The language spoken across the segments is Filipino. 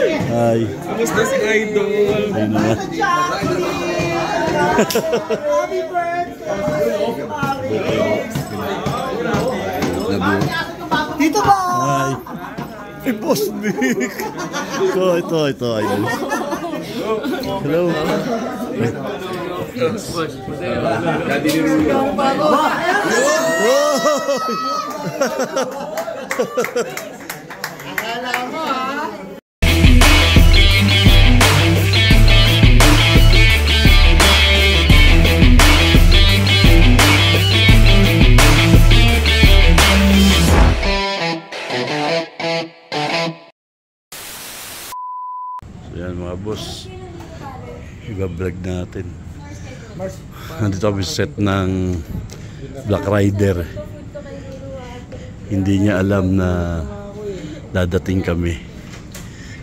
Hi. Kamusta si Idol? Ayun naman. Happy birthday! Dito ba? Hi. Ay, Boss Vic. Ito. Idol. Hello. Akala mo ha? So yan mga boss, i-vlog natin. Nandito kami set ng Black Rider. Hindi niya alam na dadating kami.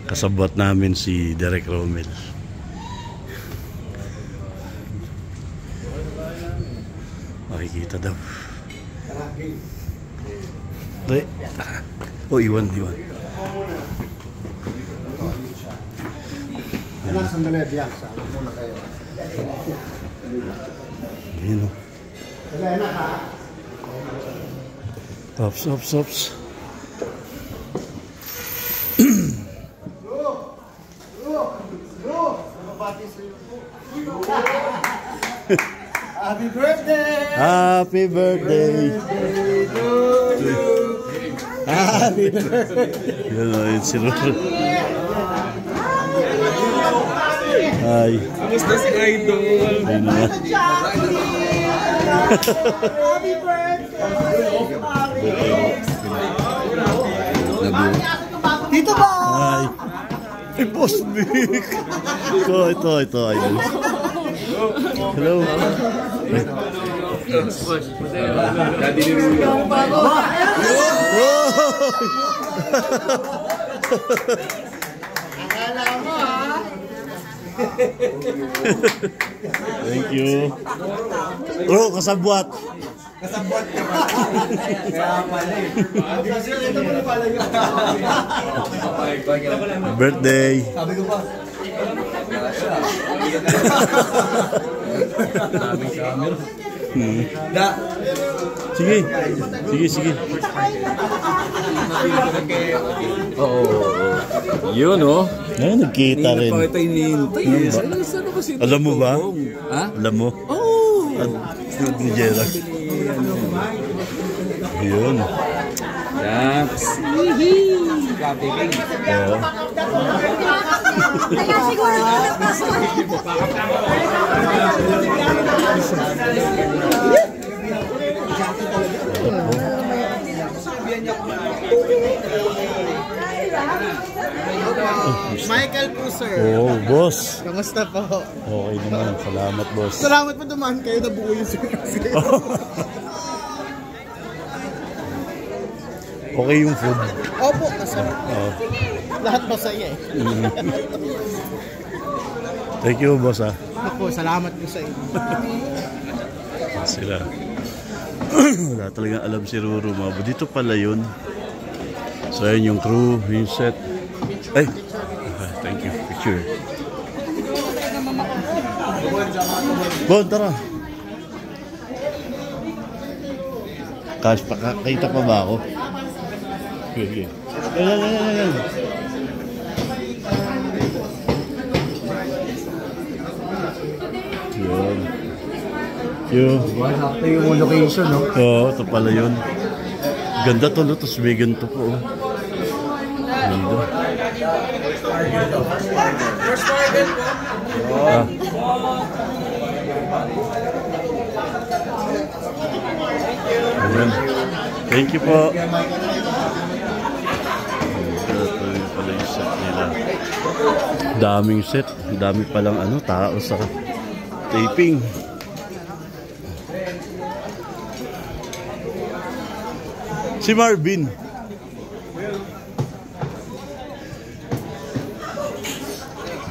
Kasabot namin si Derek Romel. Makikita daw. Oh, iwan. Anak, sandali, biyak. Saan muna kayo? Ayun o. Sandali, anak ha? Ops. Happy birthday! Happy birthday! Happy birthday! Yun o, yun si Roro. Hi. Kamusta si Idol? Ayun naman. Happy birthday! Dito ba? Hi. Ay, Boss Vic. Ito, Idol. Hello. Akala mo ha? Thank you. Bro, kasabwat. Kasabot ka ba? Kaya pala eh. Ito mo na pala yun. Birthday. Sabi ko pa. Da. Sige. Oo. Yun o. Ay, nagkita rin. Ito inintay. Alam mo ba? Ha? Alam mo? Oo. Ni Gerald. Yun. Thanks. Oo. Kaya siguro napasok. Michael po, sir. Oh, boss. Kamusta po? Okay naman. Salamat, boss. Salamat po dumaan kayo na buo yung sir. Okay yung food. Opo, masarap. Oh. Lahat masaya eh. Thank you, boss. Opo, salamat po sa inyo. Sila. Wala talagang alam si Ruru. Dito pala yun. So, ayun yung crew, yung set. Ay! Thank you. Picture. Bon, tara. Cash, pakakita pa ba ako? Okay. Yan. Yun. Ito yung location, no? Oo, ito pala yun. Ganda to, no? Tapos may ganito po. Ganda. Ayan. Thank you po. Ito yung pala yung set nila. Daming set. Dami palang tao sa taping. Si Marvin.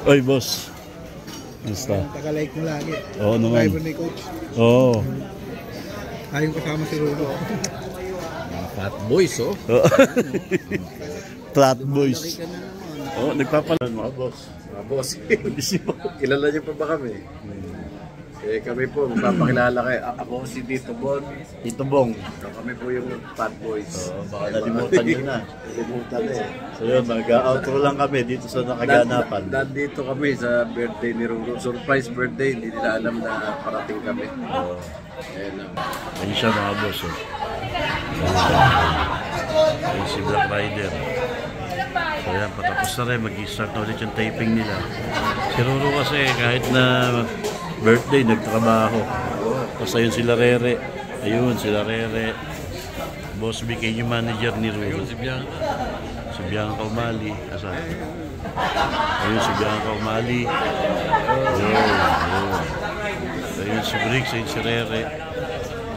Oy, boss. Basta. Taga-like mo lagi. Oo naman. Driver ni coach. Oo. Ayong kasama si Rulo. Fat boys, oh. Flat boys. Oh, nagpapalan mga boss. Mga boss, kilala niyo pa ba kami? Eh kami po, magpapakilala kayo. Ako si Tito Bon. Tito Bong. So, kami po yung Fat Boys. Baka nalimutan nyo na. Nalimutan eh. So yun, mag-outro lang kami dito sa nakaganapan. Nandito kami sa birthday ni Ruru. Surprise birthday, hindi nila alam na parating kami. Ayan lang. Ayun siya mga boss. Oh. Ayun si Black Rider. So yan, patapos na rin. Mag-start na ulit yung taping nila. Si Ruru kasi kahit na birthday, nagtrabaho. Tapos ayun sila Rere. Ayun, sila Rere. Boss BK yung manager ni Ruru. Si Bianca Umali. Asan? Ayun, si Bianca Umali. Ayun. Ayun si Briggs, ayun si Rere.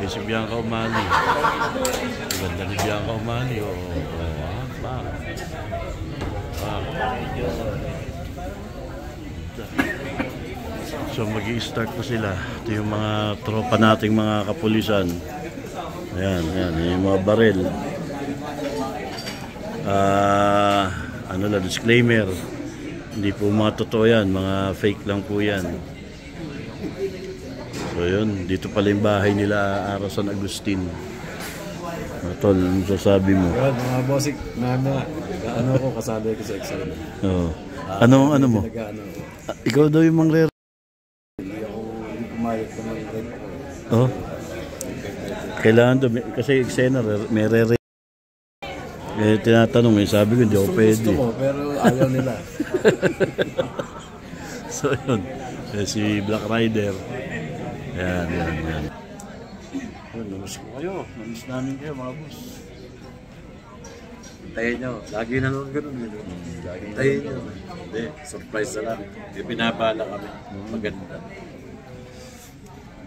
Ayun si Bianca Umali. Ganda ni Bianca Umali. So mag-i-start na sila. Ito yung mga tropa nating mga kapulisan. Ayan, yung mga baril. Ano lang, disclaimer. Hindi po mga totoo yan, mga fake lang po yan. So yun, dito pala yung bahay nila, Ara San Agustin. Tol, ano sasabi mo? Well, mga bossik, ano ko, kasali ko sa Excel. Oo. Ano mo? Ikaw daw yung mga Hindi pumayag ko mag-event ako. Oh. Kailangan daw, kasi eksena, may re-re. Eh, tinatanong eh, sabi ko, hindi ako pwede. Gusto ko, pero ayaw nila. So yun, si Black Rider. Yan. Namiss ko kayo. Namiss namin kayo mga boss. Hintayin nyo. Lagi na nung ganun. Hintayin nyo. Hindi, surprise na lang. Hindi pinabala kami. Maganda.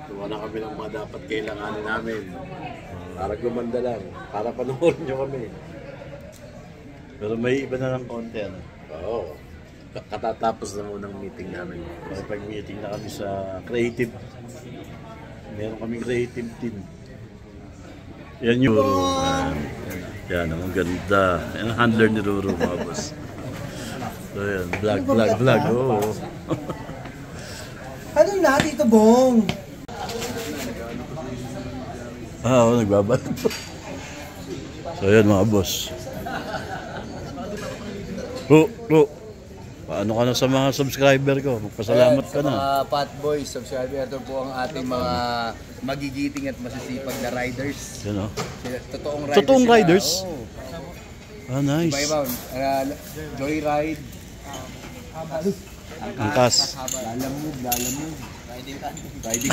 Tuwa na kami ng mga dapat kailanganin namin. Para gumanda lang. Para panoorin nyo kami. Pero may iba na lang konti. Ano? Oo. Katatapos na unang meeting namin. Pag-meeting na kami sa creative. Meron kaming creative team. Yan yung Ruru. Yan, ang ganda. Yan ang handler ni Ruru, mga boss. So yan, vlog. Oo. Ano na, Tito Bong? Oo, nagbabalo. So yan, mga boss. Ru, paano ka na sa mga subscriber ko? Magpasalamat ka na. Mga Fat Boys, subscriber, ito po ang ating mga magigiting at masisipag na riders. Yan o. Totoong riders. Totoong sila. riders? Oo. Ah, nice. Iba-iba. Joyride. Angkas. Lalamove. Riding.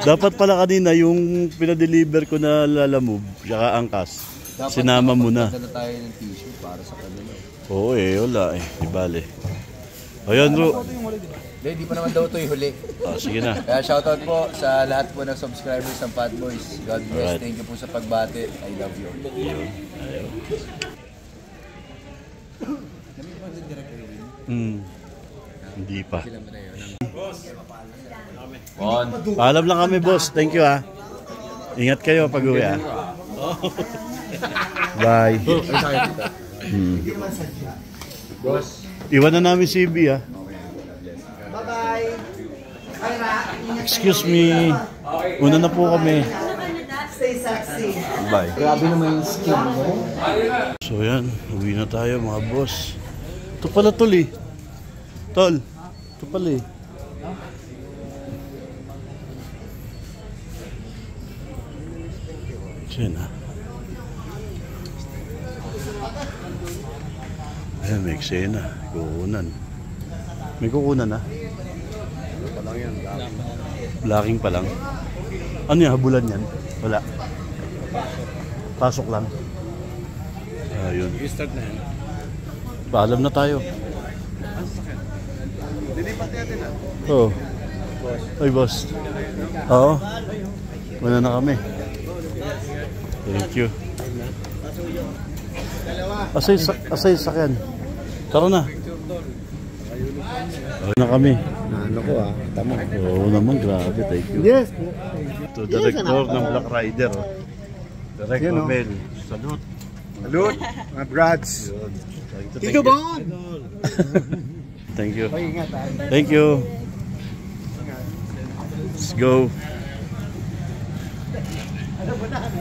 Dapat pala kanina yung pinadeliver ko na lalamove, saka angkas. Sinama mo na. Dapat tayo ng tissue para sa kanila. Oo wala eh. Di bale. Ayan, Ru. Hindi pa naman daw ito yung huli. Sige na. Kaya shoutout po sa lahat po ng subscribers ng Fat Boys. God bless. Alright. Thank you po sa pagbati. I love you. Hindi pa. Paalam lang kami, boss. Thank you, ha. Ingat kayo pag uwi, ha. Bye. Iwan na namin si Ibi, ha. Bye-bye. Excuse me. Una na po kami. Stay sexy. Bye. Grabe naman yung skin mo. So yan, uwi na tayo mga boss. Ito pala tol eh. Tol, ito pala eh. Sina. Ayan, may eksena. Kukunan. May kukunan na? Blocking pa lang. Ano yan? Habulan yan? Wala. Pasok lang. Ayun. I-start na yan. Paalam na tayo. Dilipat natin na. Oo. Ay, boss. Oo. Wala na kami. Thank you. Asay sakyan. Tara na. Okay na kami. Ano ko tama. Oo naman, grabe. Thank you. Yes. Ito, director ng Black Rider. Director Mel. Salute. Salute, mga brads. Tito Bon! Thank you. Ingat ha. Thank you. Let's go. Ano ba na, ano?